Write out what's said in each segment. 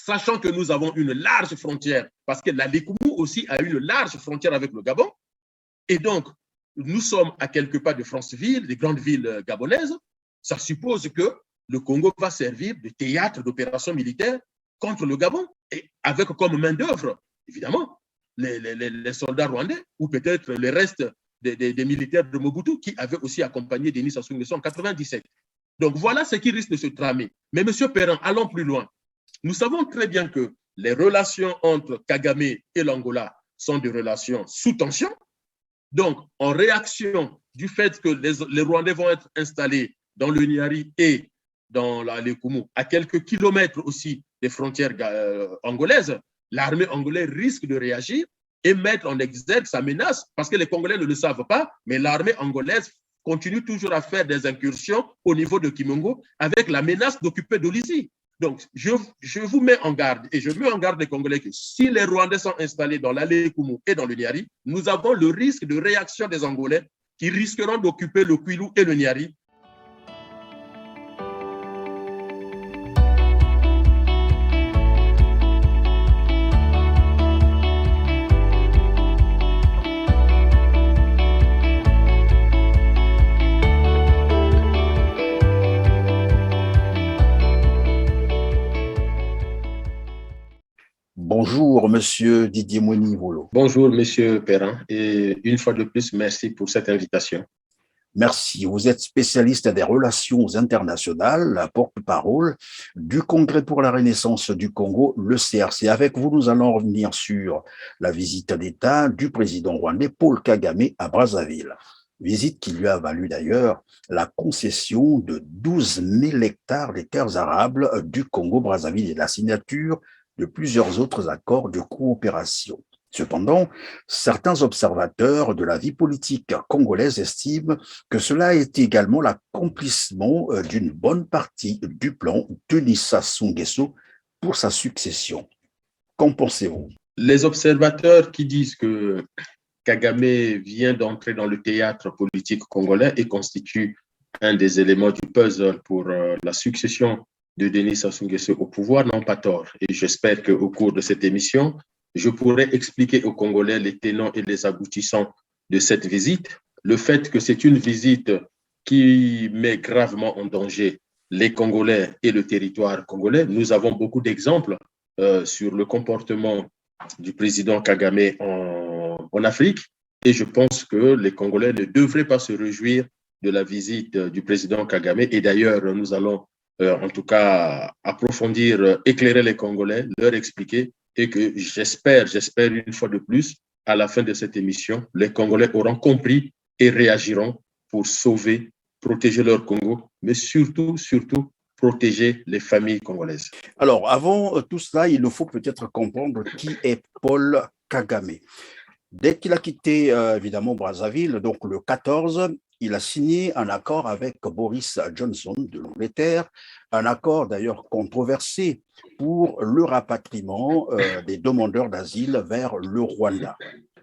sachant que nous avons une large frontière, parce que la Lékoumou aussi a une large frontière avec le Gabon. Et donc, nous sommes à quelques pas de Franceville, des grandes villes gabonaises. Ça suppose que le Congo va servir de théâtre d'opérations militaires contre le Gabon, et avec comme main-d'œuvre, évidemment, les soldats rwandais ou peut-être les restes des militaires de Mobutu qui avaient aussi accompagné Denis Sassou Nguesso en 1997. Donc voilà ce qui risque de se tramer. Mais M. Perrin, allons plus loin. Nous savons très bien que les relations entre Kagame et l'Angola sont des relations sous tension. Donc, en réaction du fait que les Rwandais vont être installés dans le Niari et dans la Lékoumou, à quelques kilomètres aussi des frontières angolaises, l'armée angolaise risque de réagir et mettre en exergue sa menace, parce que les Congolais ne le savent pas, mais l'armée angolaise continue toujours à faire des incursions au niveau de Kimongo avec la menace d'occuper Dolisie. Donc, je vous mets en garde et je mets en garde les Congolais que si les Rwandais sont installés dans l'allée Koumou et dans le Niari, nous avons le risque de réaction des Angolais qui risqueront d'occuper le Kwilu et le Niari. Bonjour, Monsieur Didier Mouni-Volo. Bonjour, Monsieur Perrin. Et une fois de plus, merci pour cette invitation. Merci. Vous êtes spécialiste des relations internationales, porte-parole du Congrès pour la Renaissance du Congo, le CRC. Avec vous, nous allons revenir sur la visite d'État du président rwandais Paul Kagame à Brazzaville. Visite qui lui a valu d'ailleurs la concession de 12 000 hectares des terres arables du Congo-Brazzaville et la signature de plusieurs autres accords de coopération. Cependant, certains observateurs de la vie politique congolaise estiment que cela a été également l'accomplissement d'une bonne partie du plan Denis Sassou Nguesso pour sa succession. Qu'en pensez-vous? Les observateurs qui disent que Kagame vient d'entrer dans le théâtre politique congolais et constitue un des éléments du puzzle pour la succession de Denis Sassou Nguesso au pouvoir n'ont pas tort. Et j'espère qu'au cours de cette émission, je pourrais expliquer aux Congolais les tenants et les aboutissants de cette visite. Le fait que c'est une visite qui met gravement en danger les Congolais et le territoire congolais. Nous avons beaucoup d'exemples sur le comportement du président Kagame en Afrique. Et je pense que les Congolais ne devraient pas se réjouir de la visite du président Kagame. Et d'ailleurs, nous allons en tout cas approfondir, éclairer les Congolais, leur expliquer et que j'espère une fois de plus, à la fin de cette émission, les Congolais auront compris et réagiront pour sauver, protéger leur Congo, mais surtout, protéger les familles congolaises. Alors, avant tout cela, il nous faut peut-être comprendre qui est Paul Kagame. Dès qu'il a quitté, évidemment, Brazzaville, donc le 14, il a signé un accord avec Boris Johnson de l'Angleterre, un accord d'ailleurs controversé pour le rapatriement des demandeurs d'asile vers le Rwanda.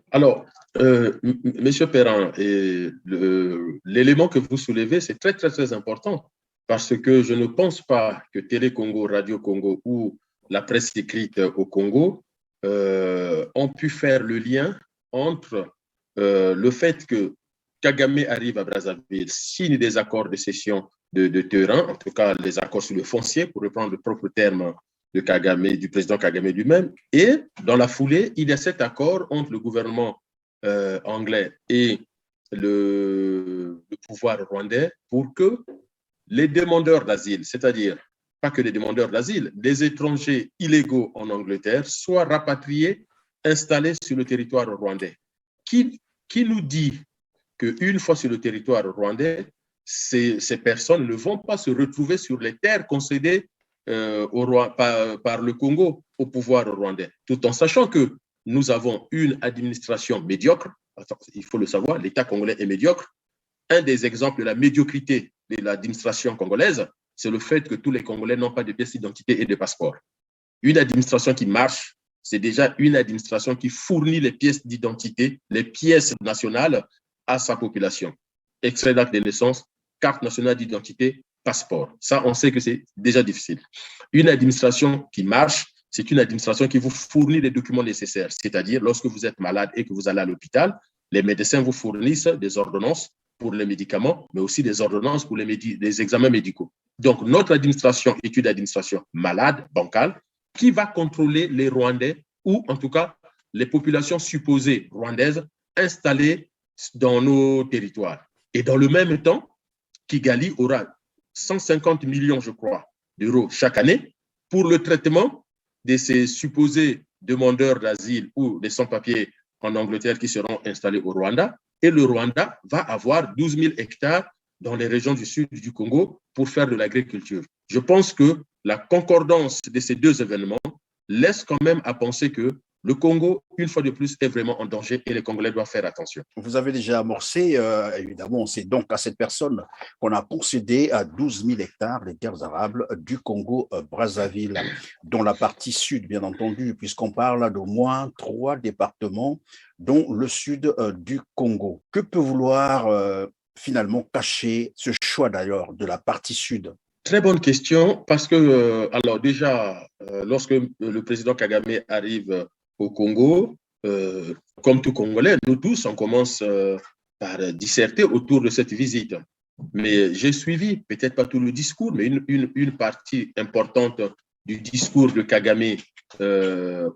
Alors, Monsieur Perrin, l'élément que vous soulevez, c'est très, très, très important parce que je ne pense pas que Télé Congo, Radio Congo ou la presse écrite au Congo ont pu faire le lien entre le fait que Kagame arrive à Brazzaville, signe des accords de cession de terrain, en tout cas les accords sur le foncier, pour reprendre le propre terme de Kagame, du président Kagame lui-même. Et dans la foulée, il y a cet accord entre le gouvernement anglais et le pouvoir rwandais pour que les demandeurs d'asile, c'est-à-dire pas que les demandeurs d'asile, les étrangers illégaux en Angleterre soient rapatriés, installés sur le territoire rwandais. Qui nous dit qu'une fois sur le territoire rwandais, ces personnes ne vont pas se retrouver sur les terres concédées par le Congo au pouvoir rwandais, tout en sachant que nous avons une administration médiocre. Il faut le savoir, l'État congolais est médiocre. Un des exemples de la médiocrité de l'administration congolaise, c'est le fait que tous les Congolais n'ont pas de pièces d'identité et de passeport. Une administration qui marche, c'est déjà une administration qui fournit les pièces d'identité, les pièces nationales à sa population. Extrait d'acte de naissance, carte nationale d'identité, passeport. Ça, on sait que c'est déjà difficile. Une administration qui marche, c'est une administration qui vous fournit les documents nécessaires. C'est-à-dire, lorsque vous êtes malade et que vous allez à l'hôpital, les médecins vous fournissent des ordonnances pour les médicaments, mais aussi des ordonnances pour les examens médicaux. Donc, notre administration est une administration malade, bancale, qui va contrôler les Rwandais ou en tout cas les populations supposées rwandaises installées dans nos territoires. Et dans le même temps, Kigali aura 150 millions, je crois, d'euros chaque année pour le traitement de ces supposés demandeurs d'asile ou des sans-papiers en Angleterre qui seront installés au Rwanda. Et le Rwanda va avoir 12 000 hectares dans les régions du sud du Congo pour faire de l'agriculture. Je pense que la concordance de ces deux événements laisse quand même à penser que le Congo, une fois de plus, est vraiment en danger et les Congolais doivent faire attention. Vous avez déjà amorcé, évidemment, c'est donc à cette personne qu'on a concédé à 12 000 hectares les terres arables du Congo-Brazzaville, dont la partie sud, bien entendu, puisqu'on parle d'au moins 3 départements, dont le sud du Congo. Que peut vouloir finalement cacher ce choix d'ailleurs de la partie sud? Très bonne question, parce que, alors déjà, lorsque le président Kagame arrive au Congo, comme tout Congolais, nous tous, on commence par disserter autour de cette visite. Mais j'ai suivi, peut-être pas tout le discours, mais une partie importante du discours de Kagame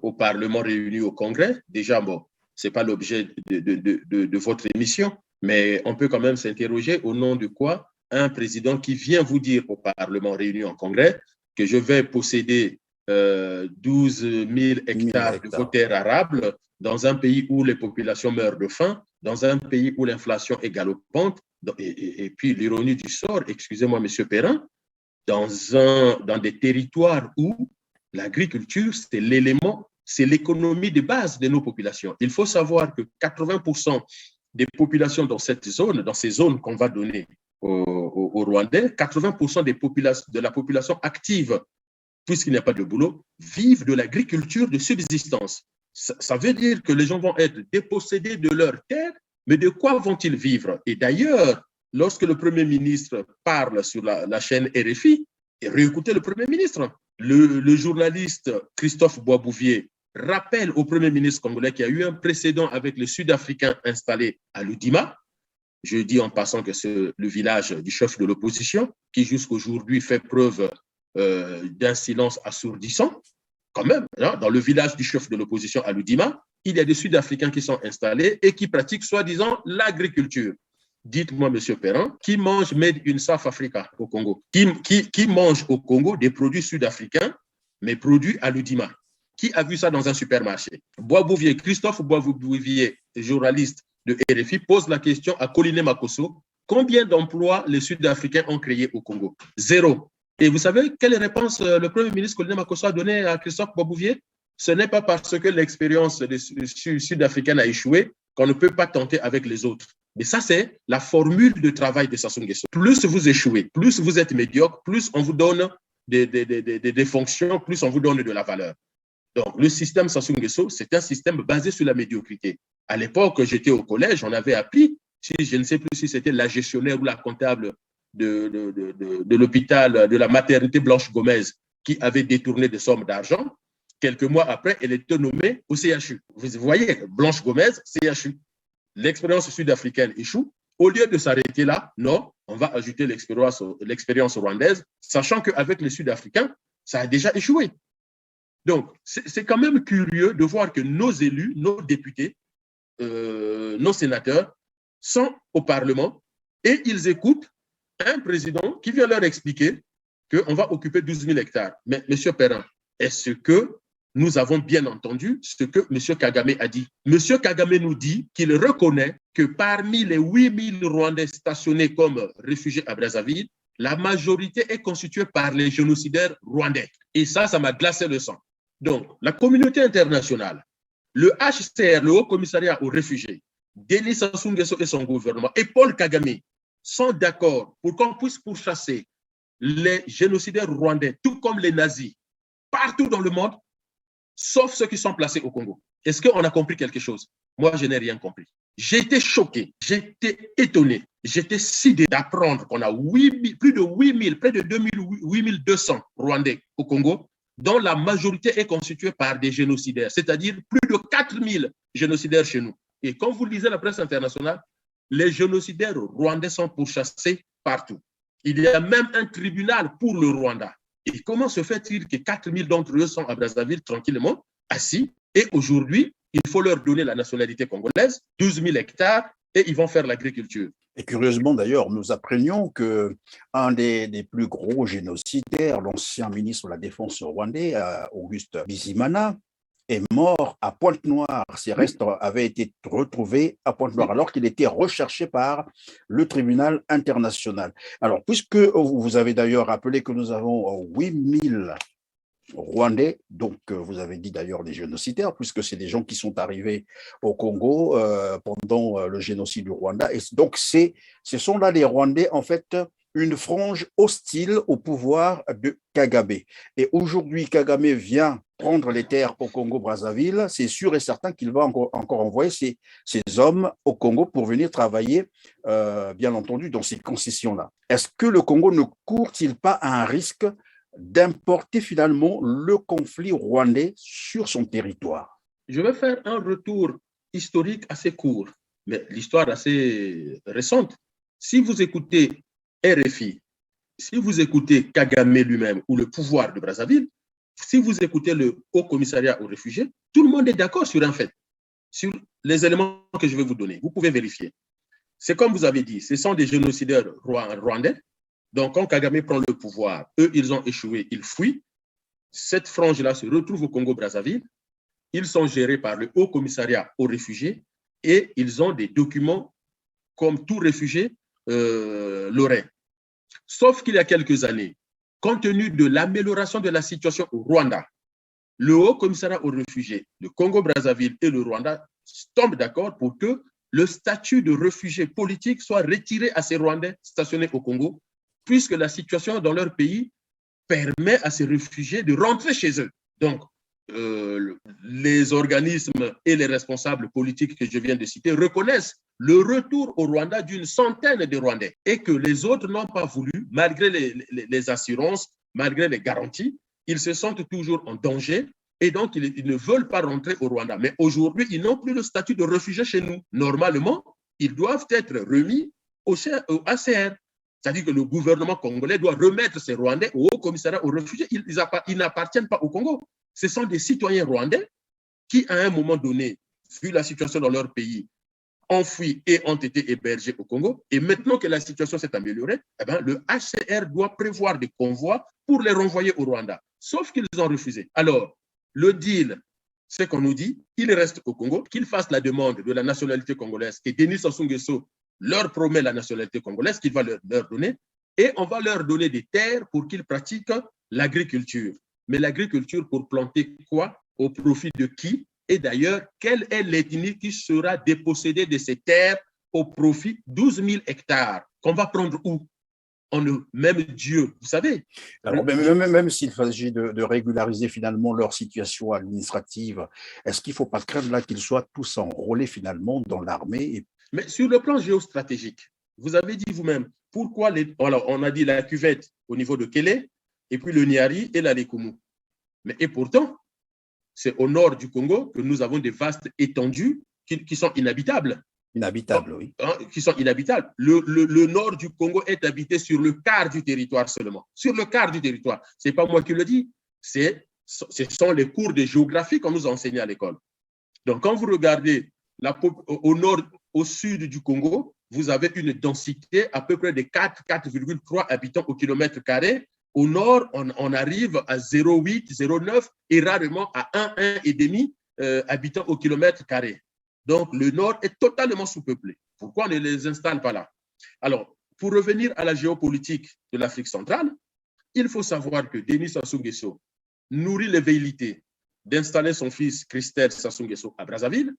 au Parlement réuni au Congrès. Déjà, bon, ce n'est pas l'objet de votre émission, mais on peut quand même s'interroger au nom de quoi un président qui vient vous dire au Parlement réuni en Congrès que je vais posséder 12 000 hectares de vos terres arables dans un pays où les populations meurent de faim, dans un pays où l'inflation est galopante, et puis l'ironie du sort, excusez-moi, M. Perrin, dans des territoires où l'agriculture, c'est l'élément, c'est l'économie de base de nos populations. Il faut savoir que 80% des populations dans cette zone, dans ces zones qu'on va donner aux Rwandais, 80% de la population active, puisqu'il n'y a pas de boulot, vivent de l'agriculture de subsistance. Ça veut dire que les gens vont être dépossédés de leurs terres, mais de quoi vont-ils vivre? Et d'ailleurs, lorsque le Premier ministre parle sur la chaîne RFI, réécoutez le Premier ministre. Le journaliste Christophe Boisbouvier rappelle au Premier ministre congolais qu'il y a eu un précédent avec les Sud-Africains installés à Ludima. Je dis en passant que c'est le village du chef de l'opposition qui jusqu'aujourd'hui fait preuve d'un silence assourdissant. Quand même, hein, dans le village du chef de l'opposition à Ludima, il y a des Sud-Africains qui sont installés et qui pratiquent soi-disant l'agriculture. Dites-moi, M. Perrin, qui mange Made in South Africa au Congo? Qui mange au Congo des produits sud-africains, mais produits à Ludima? Qui a vu ça dans un supermarché? Boisbouvier, Christophe Boisbouvier, journaliste de RFI, pose la question à Colline Makosso. Combien d'emplois les Sud-Africains ont créés au Congo? 0. Et vous savez quelle réponse le Premier ministre Colline Makosso a donnée à Christophe Boisbouvier? Ce n'est pas parce que l'expérience sud-africaine a échoué qu'on ne peut pas tenter avec les autres. Mais ça, c'est la formule de travail de Sassou Nguesso. Plus vous échouez, plus vous êtes médiocre, plus on vous donne des fonctions, plus on vous donne de la valeur. Donc, le système Sassou Nguesso, c'est un système basé sur la médiocrité. À l'époque, j'étais au collège, on avait appris, je ne sais plus si c'était la gestionnaire ou la comptable de l'hôpital, de la maternité Blanche Gomez, qui avait détourné des sommes d'argent. Quelques mois après, elle était nommée au CHU. Vous voyez, Blanche Gomez, CHU. L'expérience sud-africaine échoue. Au lieu de s'arrêter là, non, on va ajouter l'expérience rwandaise, sachant qu'avec les Sud-Africains, ça a déjà échoué. Donc, c'est quand même curieux de voir que nos élus, nos députés, nos sénateurs sont au Parlement et ils écoutent un président qui vient leur expliquer qu'on va occuper 12 000 hectares. Mais M. Perrin, est-ce que nous avons bien entendu ce que M. Kagame a dit? M. Kagame nous dit qu'il reconnaît que parmi les 8 000 Rwandais stationnés comme réfugiés à Brazzaville, la majorité est constituée par les génocidaires rwandais. Et ça m'a glacé le sang. Donc, la communauté internationale, le HCR, le Haut Commissariat aux réfugiés, Denis Sassou Nguesso et son gouvernement, et Paul Kagame sont d'accord pour qu'on puisse pourchasser les génocidaires rwandais, tout comme les nazis, partout dans le monde, sauf ceux qui sont placés au Congo. Est-ce qu'on a compris quelque chose? Moi, je n'ai rien compris. J'ai été choqué, j'étais étonné, j'étais sidéré d'apprendre qu'on a plus de 8 000, près de 8 200 Rwandais au Congo, dont la majorité est constituée par des génocidaires, c'est-à-dire plus de 4000 génocidaires chez nous. Et quand vous lisez la presse internationale, les génocidaires rwandais sont pourchassés partout. Il y a même un tribunal pour le Rwanda. Et comment se fait-il que 4000 d'entre eux sont à Brazzaville tranquillement, assis, et aujourd'hui, il faut leur donner la nationalité congolaise, 12 000 hectares, et ils vont faire l'agriculture. Et curieusement d'ailleurs, nous apprenions qu'un des plus gros génocidaires, l'ancien ministre de la Défense rwandais, Auguste Bizimana, est mort à Pointe-Noire. Ses restes avaient été retrouvés à Pointe-Noire, alors qu'il était recherché par le tribunal international. Alors, puisque vous avez d'ailleurs rappelé que nous avons 8000 Rwandais, donc vous avez dit d'ailleurs des génocidaires, puisque c'est des gens qui sont arrivés au Congo pendant le génocide du Rwanda. Et donc, ce sont là les Rwandais, en fait, une frange hostile au pouvoir de Kagame. Et aujourd'hui, Kagame vient prendre les terres au Congo-Brazzaville. C'est sûr et certain qu'il va encore envoyer ces hommes au Congo pour venir travailler, bien entendu, dans ces concessions-là. Est-ce que le Congo ne court-il pas un risque d'importer finalement le conflit rwandais sur son territoire? Je vais faire un retour historique assez court, mais l'histoire assez récente. Si vous écoutez RFI, si vous écoutez Kagame lui-même ou le pouvoir de Brazzaville, si vous écoutez le Haut Commissariat aux réfugiés, tout le monde est d'accord sur un fait, sur les éléments que je vais vous donner. Vous pouvez vérifier. C'est comme vous avez dit, ce sont des génocidaires rwandais. Donc, quand Kagame prend le pouvoir, eux, ils ont échoué, ils fuient. Cette frange-là se retrouve au Congo-Brazzaville. Ils sont gérés par le Haut Commissariat aux réfugiés et ils ont des documents comme tout réfugié l'aurait. Sauf qu'il y a quelques années, compte tenu de l'amélioration de la situation au Rwanda, le Haut Commissariat aux réfugiés, le Congo-Brazzaville et le Rwanda tombent d'accord pour que le statut de réfugié politique soit retiré à ces Rwandais stationnés au Congo, puisque la situation dans leur pays permet à ces réfugiés de rentrer chez eux. Donc, les organismes et les responsables politiques que je viens de citer reconnaissent le retour au Rwanda d'une centaine de Rwandais et que les autres n'ont pas voulu, malgré les assurances, malgré les garanties, ils se sentent toujours en danger et donc ils ne veulent pas rentrer au Rwanda. Mais aujourd'hui, ils n'ont plus le statut de réfugiés chez nous. Normalement, ils doivent être remis au ACR. C'est-à-dire que le gouvernement congolais doit remettre ces Rwandais au Haut Commissariat aux réfugiés. Ils n'appartiennent pas au Congo. Ce sont des citoyens rwandais qui, à un moment donné, vu la situation dans leur pays, ont fui et ont été hébergés au Congo. Et maintenant que la situation s'est améliorée, eh bien, le HCR doit prévoir des convois pour les renvoyer au Rwanda. Sauf qu'ils ont refusé. Alors, le deal, c'est qu'on nous dit qu'ils restent au Congo, qu'ils fassent la demande de la nationalité congolaise et Denis Sassou Nguesso leur promet la nationalité congolaise qu'il va leur donner et on va leur donner des terres pour qu'ils pratiquent l'agriculture. Mais l'agriculture pour planter quoi? Au profit de qui? Et d'ailleurs, quelle est l'ethnie qui sera dépossédée de ces terres au profit de 12 000 hectares qu'on va prendre où? En le même Dieu, vous savez. Alors, même s'il s'agit de régulariser finalement leur situation administrative, est-ce qu'il ne faut pas craindre là qu'ils soient tous enrôlés finalement dans l'armée? Mais sur le plan géostratégique, vous avez dit vous-même, pourquoi alors on a dit la cuvette au niveau de Kélé, et puis le Niari et la Lekumu. Et pourtant, c'est au nord du Congo que nous avons des vastes étendues qui sont inhabitables. Inhabitables, oui. Qui sont inhabitables. Le nord du Congo est habité sur le quart du territoire seulement. Sur le quart du territoire. Ce n'est pas moi qui le dis. Ce sont les cours de géographie qu'on nous enseigne à l'école. Donc, quand vous regardez au nord, au sud du Congo, vous avez une densité à peu près de 4,3 habitants au kilomètre carré. Au nord, on arrive à 0,8, 0,9 et rarement à 1,5 habitants au kilomètre carré. Donc, le nord est totalement sous-peuplé. Pourquoi on ne les installe pas là? Alors, pour revenir à la géopolitique de l'Afrique centrale, il faut savoir que Denis Sassou Nguesso nourrit les velléités d'installer son fils Christelle Sassou Nguesso à Brazzaville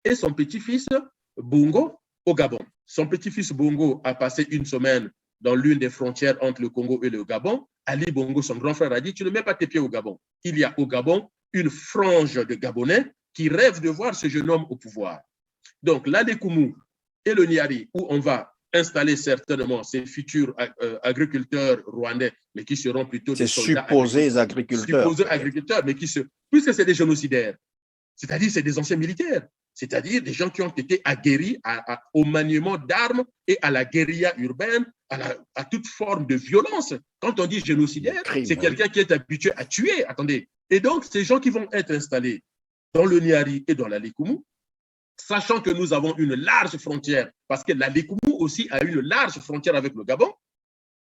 et son petit-fils Bongo au Gabon. Son petit-fils Bongo a passé une semaine dans l'une des frontières entre le Congo et le Gabon. Ali Bongo, son grand frère, a dit « Tu ne mets pas tes pieds au Gabon ». Il y a au Gabon une frange de Gabonais qui rêvent de voir ce jeune homme au pouvoir. Donc, l'Adekumu et le Niari, où on va installer certainement ces futurs agriculteurs rwandais, mais qui seront plutôt des soldats supposés agriculteurs. Supposés agriculteurs, mais puisque c'est des génocidaires, c'est-à-dire c'est des anciens militaires, c'est-à-dire des gens qui ont été aguerris au maniement d'armes et à la guérilla urbaine, à toute forme de violence. Quand on dit génocidaire, c'est quelqu'un qui est habitué à tuer. Attendez. Et donc, ces gens qui vont être installés dans le Niari et dans la Likumu, sachant que nous avons une large frontière, parce que la Likumu aussi a une large frontière avec le Gabon,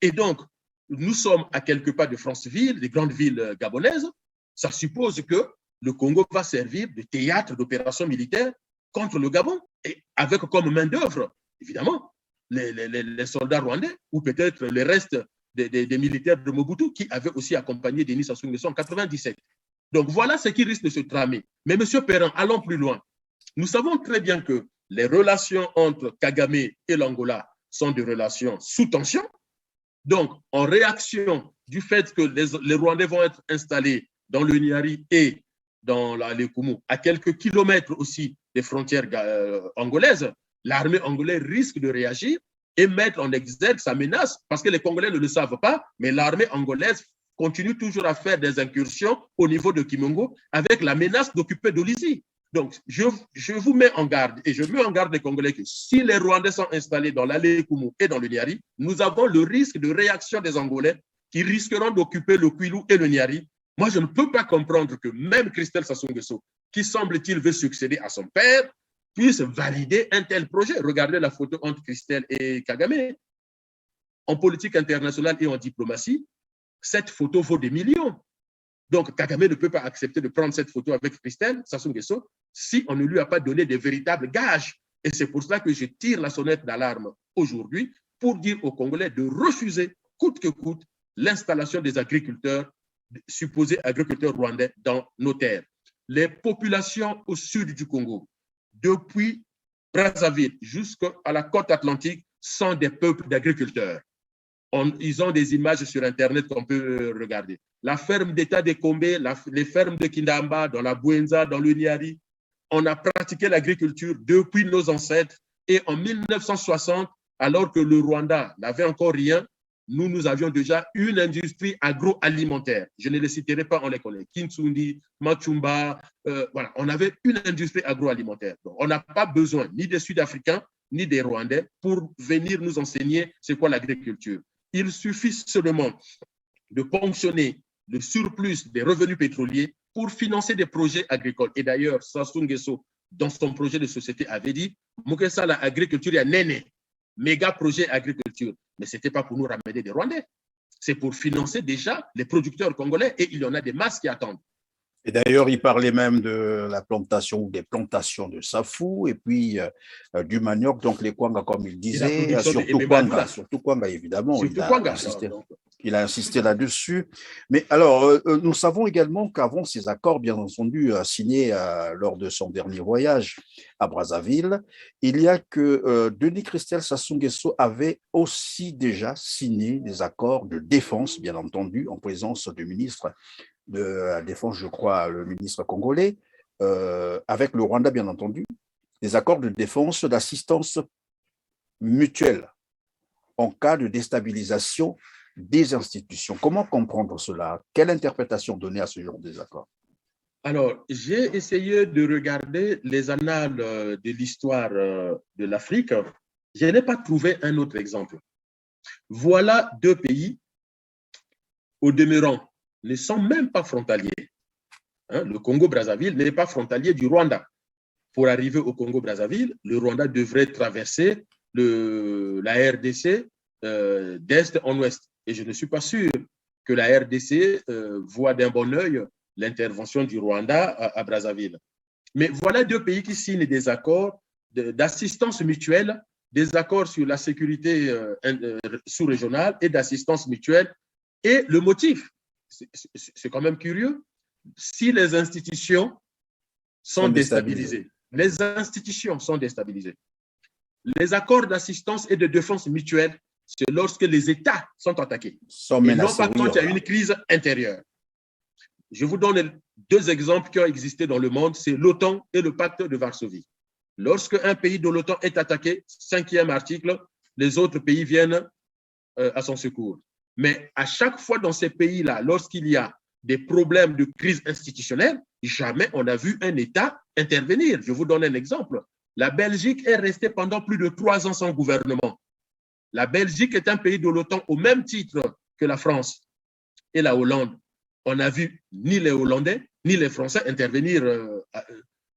et donc, nous sommes à quelques pas de Franceville, des grandes villes gabonaises, ça suppose que le Congo va servir de théâtre d'opérations militaires contre le Gabon, et avec comme main-d'œuvre, évidemment, les soldats rwandais, ou peut-être les restes des militaires de Mobutu qui avaient aussi accompagné Denis Sassou Nguesso en 1997. Donc voilà ce qui risque de se tramer. Mais M. Perrin, allons plus loin. Nous savons très bien que les relations entre Kagame et l'Angola sont des relations sous tension. Donc, en réaction du fait que les Rwandais vont être installés dans le Niari et dans la Lekumu, à quelques kilomètres aussi des frontières angolaises, l'armée angolaise risque de réagir et mettre en exergue sa menace, parce que les Congolais ne le savent pas, mais l'armée angolaise continue toujours à faire des incursions au niveau de Kimongo avec la menace d'occuper Dolisie. Donc, je vous mets en garde et je mets en garde les Congolais que si les Rwandais sont installés dans l'allée Koumu et dans le Niari, nous avons le risque de réaction des Angolais qui risqueront d'occuper le Kwilu et le Niari. Moi, je ne peux pas comprendre que même Christelle Sassou Nguesso, qui semble-t-il veut succéder à son père, puisse valider un tel projet. Regardez la photo entre Christelle et Kagame. En politique internationale et en diplomatie, cette photo vaut des millions. Donc, Kagame ne peut pas accepter de prendre cette photo avec Christelle Sassou Nguesso si on ne lui a pas donné de véritables gages. Et c'est pour cela que je tire la sonnette d'alarme aujourd'hui pour dire aux Congolais de refuser, coûte que coûte, l'installation des agriculteurs, supposés agriculteurs rwandais dans nos terres. Les populations au sud du Congo, depuis Brazzaville jusqu'à la côte atlantique, sont des peuples d'agriculteurs. Ils ont des images sur Internet qu'on peut regarder. La ferme d'État des Kombé, les fermes de Kindamba, dans la Bouenza, dans le Niari, on a pratiqué l'agriculture depuis nos ancêtres. Et en 1960, alors que le Rwanda n'avait encore rien, nous avions déjà une industrie agroalimentaire. Je ne les citerai pas, on les connaît. Kintsundi, Machumba, voilà, on avait une industrie agroalimentaire. Donc, on n'a pas besoin ni des Sud-Africains, ni des Rwandais pour venir nous enseigner c'est quoi l'agriculture. Il suffit seulement de ponctionner le surplus des revenus pétroliers pour financer des projets agricoles. Et d'ailleurs, Sassou Nguesso, dans son projet de société, avait dit « Mukesa, l'agriculture, il y a néné, méga projet agriculture ». Mais ce n'était pas pour nous ramener des Rwandais. C'est pour financer déjà les producteurs congolais et il y en a des masses qui attendent. Et d'ailleurs, il parlait même de la plantation ou des plantations de safou et puis du manioc, donc les Kwanga, comme il disait, surtout Kwanga, évidemment. Il a insisté là-dessus. Mais alors, nous savons également qu'avant ces accords, bien entendu, signés lors de son dernier voyage à Brazzaville, il y a que Denis Christelle Sassou Nguesso avait aussi déjà signé des accords de défense, bien entendu, en présence du ministre de la Défense, je crois, le ministre congolais, avec le Rwanda, bien entendu, des accords de défense, d'assistance mutuelle en cas de déstabilisation des institutions. Comment comprendre cela? Quelle interprétation donner à ce genre de accords? Alors, j'ai essayé de regarder les annales de l'histoire de l'Afrique. Je n'ai pas trouvé un autre exemple. Voilà deux pays, au demeurant, ne sont même pas frontaliers. Le Congo-Brazzaville n'est pas frontalier du Rwanda. Pour arriver au Congo-Brazzaville, le Rwanda devrait traverser la RDC d'est en ouest. Et je ne suis pas sûr que la RDC voit d'un bon œil l'intervention du Rwanda à Brazzaville. Mais voilà deux pays qui signent des accords d'assistance mutuelle, des accords sur la sécurité sous-régionale et d'assistance mutuelle. Et le motif, c'est quand même curieux, si les institutions sont déstabilisées. Les institutions sont déstabilisées. Les accords d'assistance et de défense mutuelle, c'est lorsque les États sont attaqués. Et non pas quand il y a une crise intérieure. Je vous donne deux exemples qui ont existé dans le monde, c'est l'OTAN et le pacte de Varsovie. Lorsque un pays de l'OTAN est attaqué, 5e article, les autres pays viennent à son secours. Mais à chaque fois dans ces pays-là, lorsqu'il y a des problèmes de crise institutionnelle, jamais on a vu un État intervenir. Je vous donne un exemple. La Belgique est restée pendant plus de 3 ans sans gouvernement. La Belgique est un pays de l'OTAN au même titre que la France et la Hollande. On n'a vu ni les Hollandais ni les Français intervenir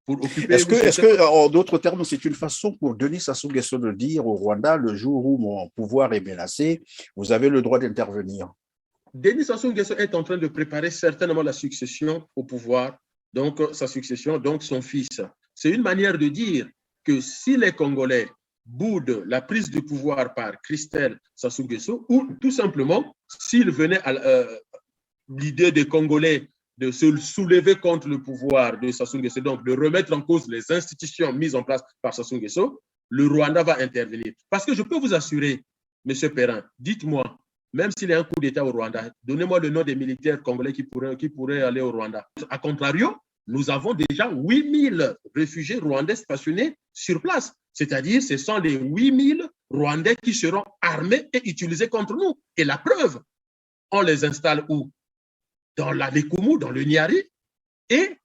pour occuper… Est-ce que, en d'autres termes, c'est une façon pour Denis Sassou Nguesso de dire au Rwanda, le jour où mon pouvoir est menacé, vous avez le droit d'intervenir? Denis Sassou Nguesso est en train de préparer certainement la succession au pouvoir, donc sa succession, donc son fils. C'est une manière de dire que si les Congolais boudent la prise du pouvoir par Christelle Sassou Nguesso, ou tout simplement, s'il venait à l'idée des Congolais de se soulever contre le pouvoir de Sassou Nguesso, donc de remettre en cause les institutions mises en place par Sassou Nguesso, le Rwanda va intervenir. Parce que je peux vous assurer, M. Perrin, dites-moi, même s'il y a un coup d'État au Rwanda, donnez-moi le nom des militaires congolais qui pourraient aller au Rwanda. A contrario, nous avons déjà 8000 réfugiés rwandais stationnés sur place. C'est-à-dire, ce sont les 8000 Rwandais qui seront armés et utilisés contre nous. Et la preuve, on les installe où? Dans la Lekumu, dans le Niari et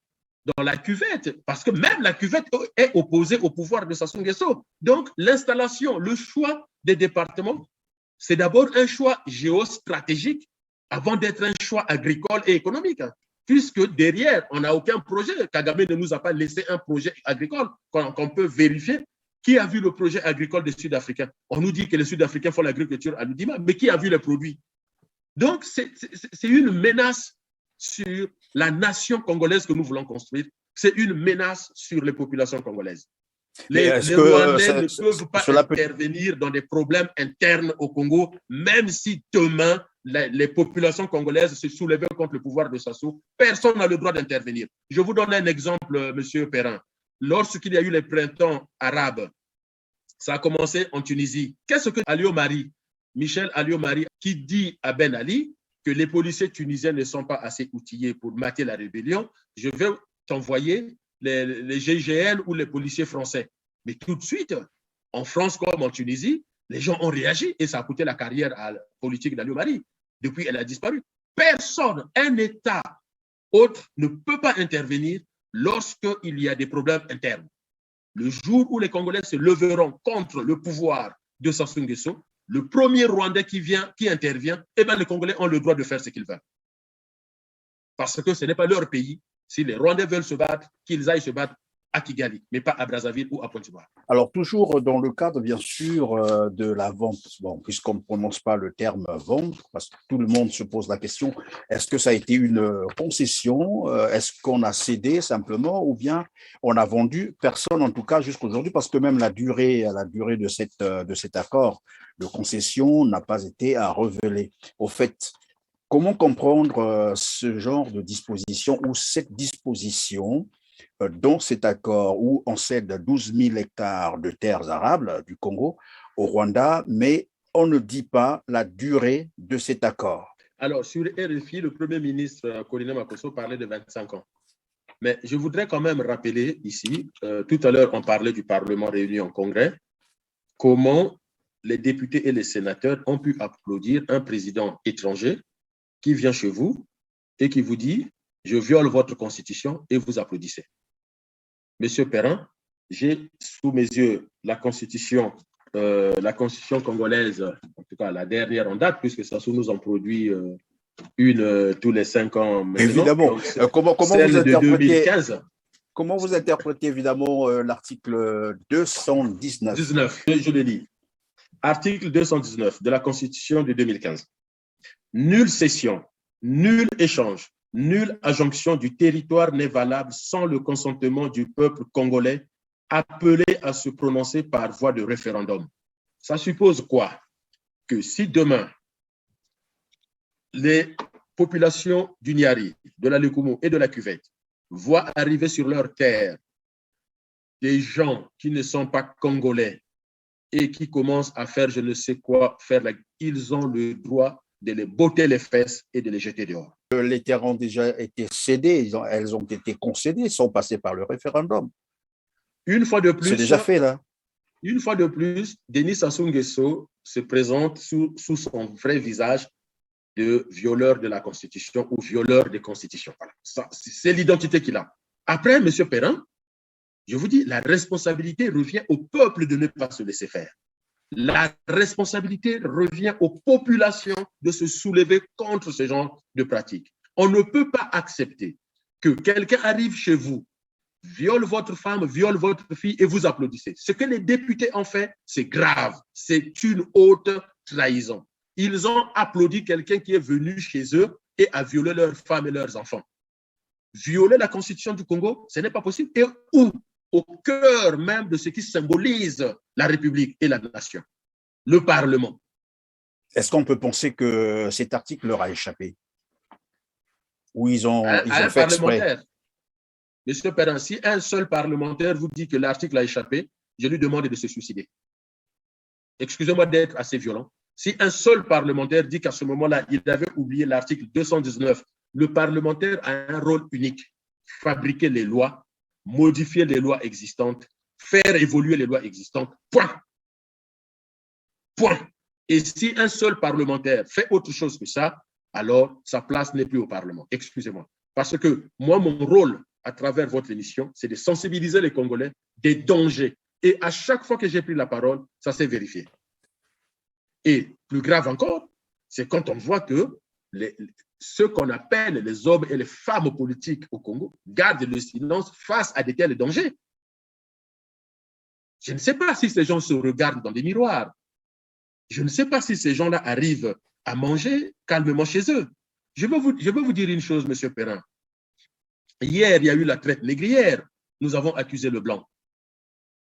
dans la cuvette. Parce que même la cuvette est opposée au pouvoir de Sassou Nguesso. Donc, l'installation, le choix des départements, c'est d'abord un choix géostratégique avant d'être un choix agricole et économique. Puisque derrière, on n'a aucun projet. Kagame ne nous a pas laissé un projet agricole qu'on peut vérifier. Qui a vu le projet agricole des Sud-Africains? On nous dit que les Sud-Africains font l'agriculture à l'Udima, mais qui a vu les produits? Donc, c'est une menace sur la nation congolaise que nous voulons construire. C'est une menace sur les populations congolaises. Les Rwandais ne peuvent pas intervenir dans des problèmes internes au Congo, même si demain, les populations congolaises se soulevaient contre le pouvoir de Sassou. Personne n'a le droit d'intervenir. Je vous donne un exemple, M. Perrin. Lorsqu'il y a eu les printemps arabes, ça a commencé en Tunisie. Qu'est-ce que Michel Alliot-Marie, qui dit à Ben Ali que les policiers tunisiens ne sont pas assez outillés pour mater la rébellion, je vais t'envoyer les GIGN ou les policiers français. Mais tout de suite, en France comme en Tunisie, les gens ont réagi et ça a coûté la carrière à la politique d'Alliot-Marie. Depuis, elle a disparu. Personne, un État autre ne peut pas intervenir lorsqu'il y a des problèmes internes. Le jour où les Congolais se leveront contre le pouvoir de Sassou Nguesso, le premier Rwandais qui intervient, eh bien, les Congolais ont le droit de faire ce qu'ils veulent. Parce que ce n'est pas leur pays. Si les Rwandais veulent se battre, qu'ils aillent se battre à Kigali, mais pas à Brazzaville ou à Pointe-Noire. Alors, toujours dans le cadre, bien sûr, de la vente, bon, puisqu'on ne prononce pas le terme vente, parce que tout le monde se pose la question, est-ce que ça a été une concession? Est-ce qu'on a cédé simplement ou bien on a vendu? Personne, en tout cas, jusqu'à aujourd'hui, parce que même la durée de cet accord de concession n'a pas été à révéler. Au fait, comment comprendre ce genre de disposition ou cette disposition dans cet accord où on cède 12 000 hectares de terres arables du Congo au Rwanda, mais on ne dit pas la durée de cet accord? Alors, sur RFI, le Premier ministre Colina Makosso parlait de 25 ans. Mais je voudrais quand même rappeler ici, tout à l'heure, on parlait du Parlement réuni en Congrès, comment les députés et les sénateurs ont pu applaudir un président étranger qui vient chez vous et qui vous dit « Je viole votre constitution » et vous applaudissez. Monsieur Perrin, j'ai sous mes yeux la constitution congolaise, en tout cas la dernière en date, puisque Sassou nous en produit une tous les 5 ans maintenant. Évidemment. Donc, comment celle de 2015. Comment vous interprétez évidemment l'article 219? Je le lis. Article 219 de la Constitution de 2015. Nulle cession, nul échange, nulle adjonction du territoire n'est valable sans le consentement du peuple congolais appelé à se prononcer par voie de référendum. Ça suppose quoi? Que si demain, les populations du Niari, de la Lekumu et de la Cuvette voient arriver sur leur terre des gens qui ne sont pas congolais et qui commencent à faire je ne sais quoi, ils ont le droit de les botter les fesses et de les jeter dehors. Les terres ont déjà été cédées, elles ont été concédées, sont passées par le référendum. Une fois de plus, c'est déjà fait là. une fois de plus, Denis Sassou Nguesso se présente sous son vrai visage de violeur de la Constitution ou violeur des constitutions. Voilà. C'est l'identité qu'il a. Après, M. Perrin, je vous dis, la responsabilité revient au peuple de ne pas se laisser faire. La responsabilité revient aux populations de se soulever contre ce genre de pratiques. On ne peut pas accepter que quelqu'un arrive chez vous, viole votre femme, viole votre fille et vous applaudissez. Ce que les députés ont fait, c'est grave. C'est une haute trahison. Ils ont applaudi quelqu'un qui est venu chez eux et a violé leurs femmes et leurs enfants. Violer la Constitution du Congo, ce n'est pas possible. Et où? Au cœur même de ce qui symbolise la République et la nation, le Parlement. Est-ce qu'on peut penser que cet article leur a échappé? Ou ils ont fait exprès? Monsieur Perrin, si un seul parlementaire vous dit que l'article a échappé, je lui demande de se suicider. Excusez-moi d'être assez violent. Si un seul parlementaire dit qu'à ce moment-là, il avait oublié l'article 219, le parlementaire a un rôle unique. Fabriquer les lois, modifier les lois existantes, faire évoluer les lois existantes. Point. Point. Et si un seul parlementaire fait autre chose que ça, alors sa place n'est plus au Parlement. Excusez-moi. Parce que moi, mon rôle à travers votre émission, c'est de sensibiliser les Congolais des dangers. Et à chaque fois que j'ai pris la parole, ça s'est vérifié. Et plus grave encore, c'est quand on voit que ceux qu'on appelle les hommes et les femmes politiques au Congo gardent le silence face à de tels dangers. Je ne sais pas si ces gens se regardent dans des miroirs. Je ne sais pas si ces gens-là arrivent à manger calmement chez eux. Je veux vous dire une chose, M. Perrin. Hier, il y a eu la traite négrière. Nous avons accusé le blanc.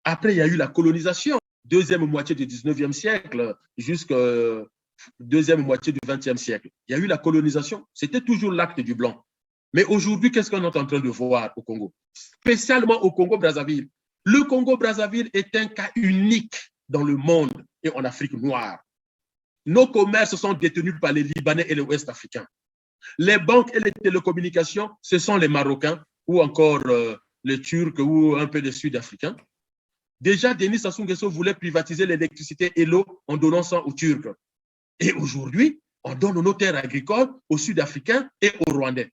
Après, il y a eu la colonisation. Deuxième moitié du 19e siècle jusqu'à deuxième moitié du 20e siècle. Il y a eu la colonisation. C'était toujours l'acte du blanc. Mais aujourd'hui, qu'est-ce qu'on est en train de voir au Congo? Spécialement au Congo-Brazzaville. Le Congo-Brazzaville est un cas unique dans le monde et en Afrique noire. Nos commerces sont détenus par les Libanais et les Ouest-Africains. Les banques et les télécommunications, ce sont les Marocains ou encore les Turcs ou un peu les Sud-Africains. Déjà, Denis Sassou Nguesso voulait privatiser l'électricité et l'eau en donnant ça aux Turcs. Et aujourd'hui, on donne nos terres agricoles aux Sud-Africains et aux Rwandais.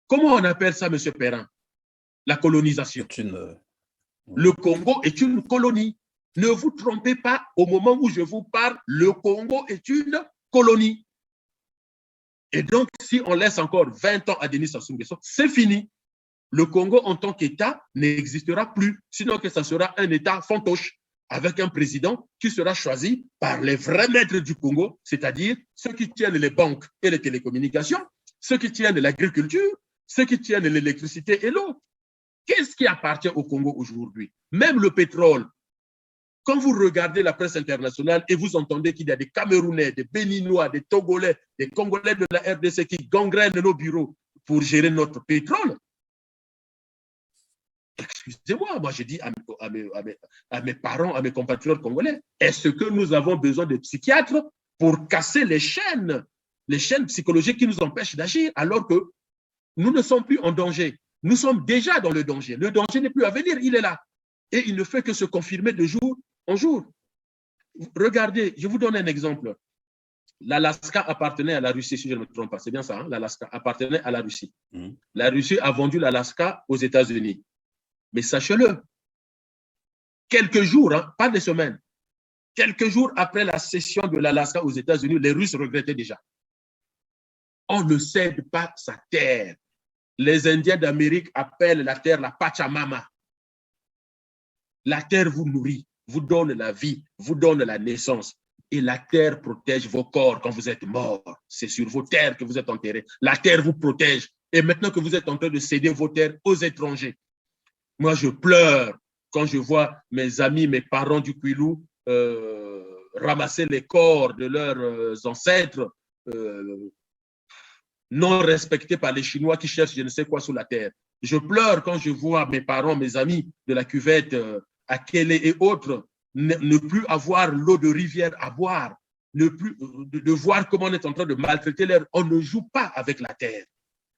Comment on appelle ça, M. Perrin? La colonisation. Le Congo est une colonie. Ne vous trompez pas, au moment où je vous parle, le Congo est une colonie. Et donc, si on laisse encore 20 ans à Denis Sassou Nguesso, c'est fini. Le Congo, en tant qu'État, n'existera plus, sinon que ça sera un État fantoche, avec un président qui sera choisi par les vrais maîtres du Congo, c'est-à-dire ceux qui tiennent les banques et les télécommunications, ceux qui tiennent l'agriculture, ceux qui tiennent l'électricité et l'eau. Qu'est-ce qui appartient au Congo aujourd'hui? Même le pétrole. Quand vous regardez la presse internationale et vous entendez qu'il y a des Camerounais, des Béninois, des Togolais, des Congolais de la RDC qui gangrènent nos bureaux pour gérer notre pétrole, excusez-moi, moi je dis à mes parents, à mes compatriotes congolais, est-ce que nous avons besoin de psychiatres pour casser les chaînes psychologiques qui nous empêchent d'agir alors que nous ne sommes plus en danger. Nous sommes déjà dans le danger. Le danger n'est plus à venir, il est là. Et il ne fait que se confirmer de jour en jour. Regardez, je vous donne un exemple. L'Alaska appartenait à la Russie, si je ne me trompe pas. C'est bien ça, hein? L'Alaska appartenait à la Russie. La Russie a vendu l'Alaska aux États-Unis. Mais sachez-le, quelques jours, hein, pas des semaines, quelques jours après la cession de l'Alaska aux États-Unis, les Russes regrettaient déjà. On ne cède pas sa terre. Les Indiens d'Amérique appellent la terre la Pachamama. La terre vous nourrit, vous donne la vie, vous donne la naissance. Et la terre protège vos corps quand vous êtes morts. C'est sur vos terres que vous êtes enterrés. La terre vous protège. Et maintenant que vous êtes en train de céder vos terres aux étrangers, moi, je pleure quand je vois mes amis, mes parents du Kwilu ramasser les corps de leurs ancêtres non respectés par les Chinois qui cherchent je ne sais quoi sous la terre. Je pleure quand je vois mes parents, mes amis de la cuvette Akele et autres ne plus avoir l'eau de rivière à boire, de voir comment on est en train de maltraiter l'air. On ne joue pas avec la terre.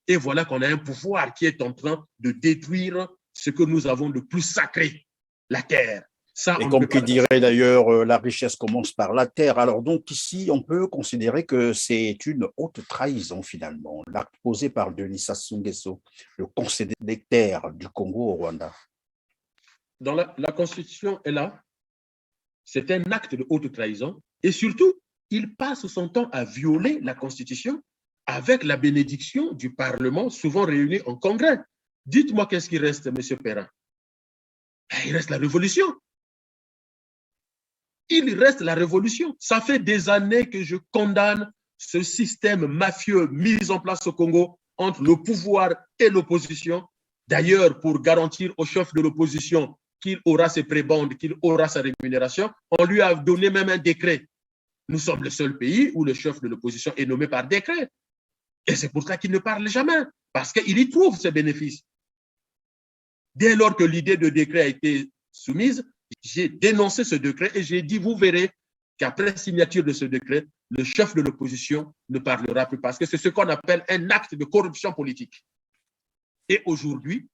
Et voilà qu'on a un pouvoir qui est en train de détruire ce que nous avons de plus sacré, la terre. Ça, Et on ne comme peut pas qui le faire. dirait d'ailleurs, la richesse commence par la terre. Alors donc ici, on peut considérer que c'est une haute trahison finalement, l'acte posé par Denis Sassou Nguesso, le concéder des terres du Congo au Rwanda. Dans la Constitution est là, c'est un acte de haute trahison, et surtout, il passe son temps à violer la Constitution avec la bénédiction du Parlement, souvent réuni en congrès. Dites-moi qu'est-ce qui reste, M. Perrin? Il reste la révolution. Il reste la révolution. Ça fait des années que je condamne ce système mafieux mis en place au Congo entre le pouvoir et l'opposition. D'ailleurs, pour garantir au chef de l'opposition qu'il aura ses prébendes, qu'il aura sa rémunération, on lui a donné même un décret. Nous sommes le seul pays où le chef de l'opposition est nommé par décret. Et c'est pour ça qu'il ne parle jamais, parce qu'il y trouve ses bénéfices. Dès lors que l'idée de décret a été soumise, j'ai dénoncé ce décret et j'ai dit, vous verrez qu'après signature de ce décret, le chef de l'opposition ne parlera plus parce que c'est ce qu'on appelle un acte de corruption politique. Et aujourd'hui,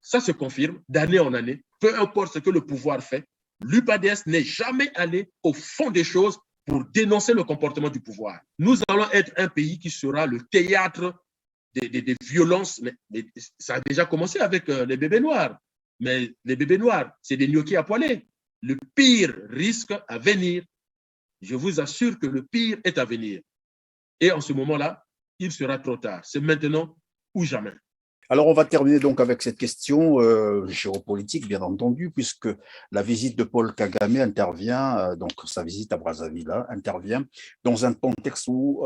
ça se confirme d'année en année, peu importe ce que le pouvoir fait, l'UPADS n'est jamais allé au fond des choses pour dénoncer le comportement du pouvoir. Nous allons être un pays qui sera le théâtre des violences, mais ça a déjà commencé avec les bébés noirs. Mais les bébés noirs, c'est des gnocchis à poêler. Le pire risque à venir. Je vous assure que le pire est à venir. Et en ce moment-là, il sera trop tard. C'est maintenant ou jamais. Alors, on va terminer donc avec cette question géopolitique, bien entendu, puisque la visite de Paul Kagame intervient, donc sa visite à Brazzaville intervient dans un contexte où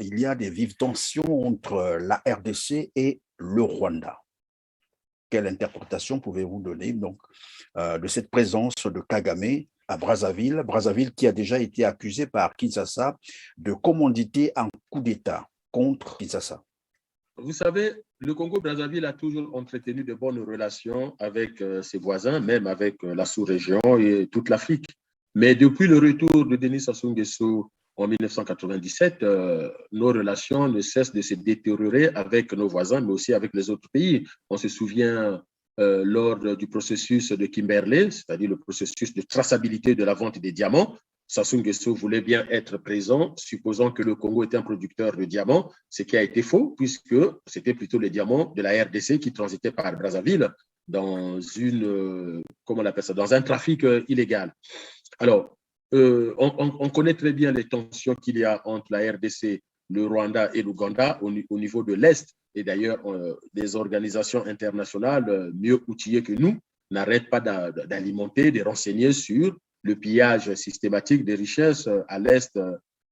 il y a des vives tensions entre la RDC et le Rwanda. Quelle interprétation pouvez-vous donner donc de cette présence de Kagame à Brazzaville, Brazzaville qui a déjà été accusé par Kinshasa de commanditer un coup d'État contre Kinshasa? Vous savez, le Congo-Brazzaville a toujours entretenu de bonnes relations avec ses voisins, même avec la sous-région et toute l'Afrique. Mais depuis le retour de Denis Sassou Nguesso en 1997, nos relations ne cessent de se détériorer avec nos voisins, mais aussi avec les autres pays. On se souvient lors du processus de Kimberley, c'est-à-dire le processus de traçabilité de la vente des diamants. Sassou Nguesso voulait bien être présent, supposant que le Congo était un producteur de diamants, ce qui a été faux, puisque c'était plutôt les diamants de la RDC qui transitaient par Brazzaville dans comment on appelle ça, dans un trafic illégal. Alors, on connaît très bien les tensions qu'il y a entre la RDC, le Rwanda et l'Ouganda au niveau de l'Est. Et d'ailleurs, des organisations internationales mieux outillées que nous n'arrêtent pas d'alimenter, de renseigner sur le pillage systématique des richesses à l'est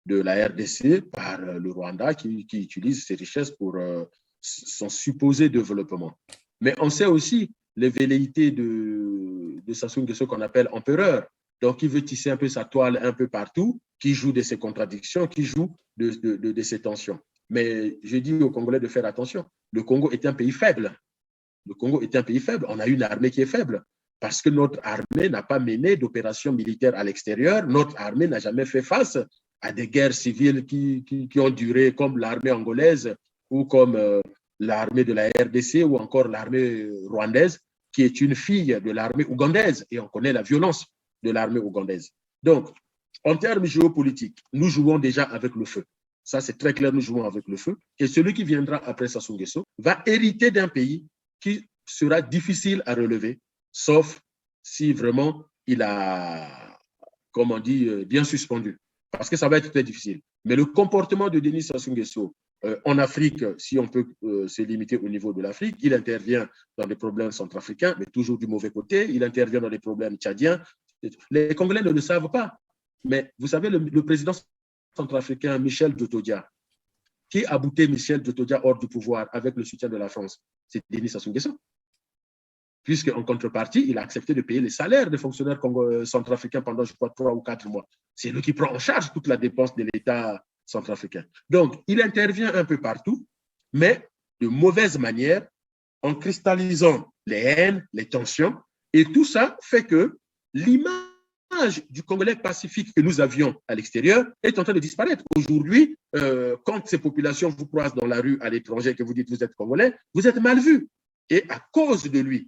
de la RDC par le Rwanda qui utilise ces richesses pour son supposé développement. Mais on sait aussi les velléités de Sassou Nguesso qu'on appelle empereur. Donc, il veut tisser un peu sa toile un peu partout, qui joue de ses contradictions, qui joue de ses tensions. Mais je dis aux Congolais de faire attention. Le Congo est un pays faible. Le Congo est un pays faible. On a une armée qui est faible parce que notre armée n'a pas mené d'opérations militaires à l'extérieur. Notre armée n'a jamais fait face à des guerres civiles qui ont duré comme l'armée angolaise ou comme l'armée de la RDC ou encore l'armée rwandaise qui est une fille de l'armée ougandaise et on connaît la violence de l'armée ougandaise. Donc, en termes géopolitiques, nous jouons déjà avec le feu. Ça, c'est très clair, nous jouons avec le feu. Et celui qui viendra après Sassou Nguesso va hériter d'un pays qui sera difficile à relever, sauf si vraiment il a, comme on dit, bien suspendu. Parce que ça va être très difficile. Mais le comportement de Denis Sassou Nguesso en Afrique, si on peut se limiter au niveau de l'Afrique, il intervient dans des problèmes centrafricains, mais toujours du mauvais côté. Il intervient dans des problèmes tchadiens. Les Congolais ne le savent pas. Mais vous savez, le président centrafricain Michel Djotodia, qui a bouté Michel Djotodia hors du pouvoir avec le soutien de la France, c'est Denis Sassou Nguesso. Puisqu'en contrepartie, il a accepté de payer les salaires des fonctionnaires centrafricains pendant, je crois, 3 ou 4 mois. C'est lui qui prend en charge toute la dépense de l'État centrafricain. Donc, il intervient un peu partout, mais de mauvaise manière, en cristallisant les haines, les tensions, et tout ça fait que l'image du Congolais pacifique que nous avions à l'extérieur est en train de disparaître. Aujourd'hui, quand ces populations vous croisent dans la rue à l'étranger, que vous dites vous êtes Congolais, vous êtes mal vus. Et à cause de lui.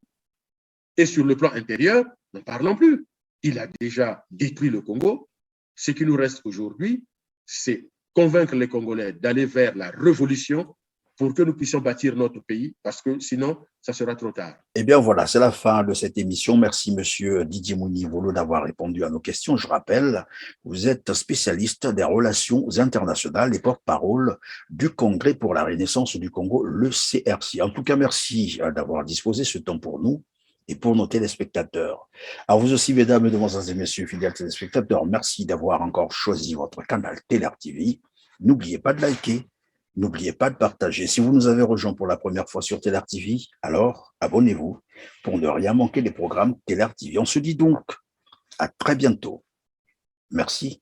Et sur le plan intérieur, n'en parlons plus. il a déjà détruit le Congo. Ce qui nous reste aujourd'hui, c'est convaincre les Congolais d'aller vers la révolution pour que nous puissions bâtir notre pays, parce que sinon, ça sera trop tard. Eh bien voilà, c'est la fin de cette émission. Merci Monsieur Didier Mounivolo d'avoir répondu à nos questions. Je rappelle, vous êtes spécialiste des relations internationales et porte-parole du Congrès pour la Renaissance du Congo, le CRC. En tout cas, merci d'avoir disposé ce temps pour nous et pour nos téléspectateurs. Alors vous aussi, mesdames, mesdemoiselles et messieurs, fidèles téléspectateurs, merci d'avoir encore choisi votre canal Télar TV. N'oubliez pas de liker. N'oubliez pas de partager. Si vous nous avez rejoints pour la première fois sur Télar TV, alors abonnez-vous pour ne rien manquer des programmes Télar TV. On se dit donc à très bientôt. Merci.